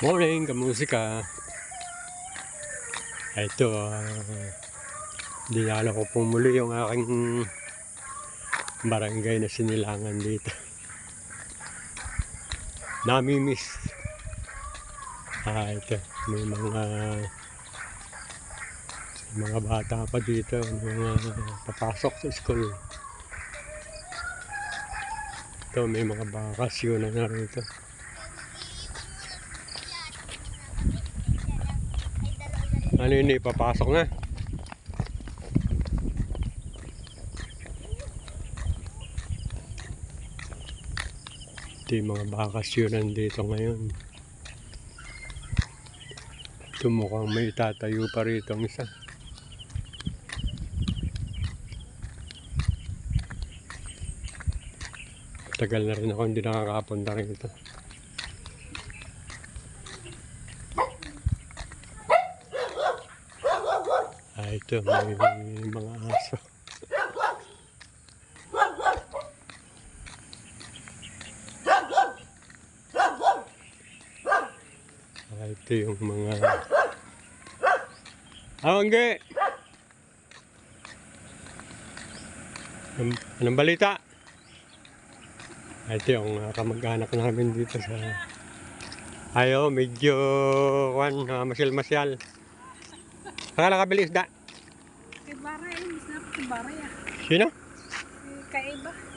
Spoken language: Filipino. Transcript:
Morning, kamusika. Ito, dinala ko po muli yung aking barangay na Sinilangan dito. Namimiss. Ito, may mga bata pa dito, mga papasok sa school. Ito, may mga bakasyon na rito. Ano yun, papasok na? Ito yung mga bakasyonan dito ngayon. Ito mukhang may tatayo pa rito ang isa. Tagal na rin ako hindi nakakapunta rito. Ito, may mga aso. Ito yung mga awangge. Anong balita? Ito yung kamag-anak namin dito sa medyo masyal-masyal. Saka nakabili isda. Kay Baray, mas na kay Baray ah. Sino? Kay Iba.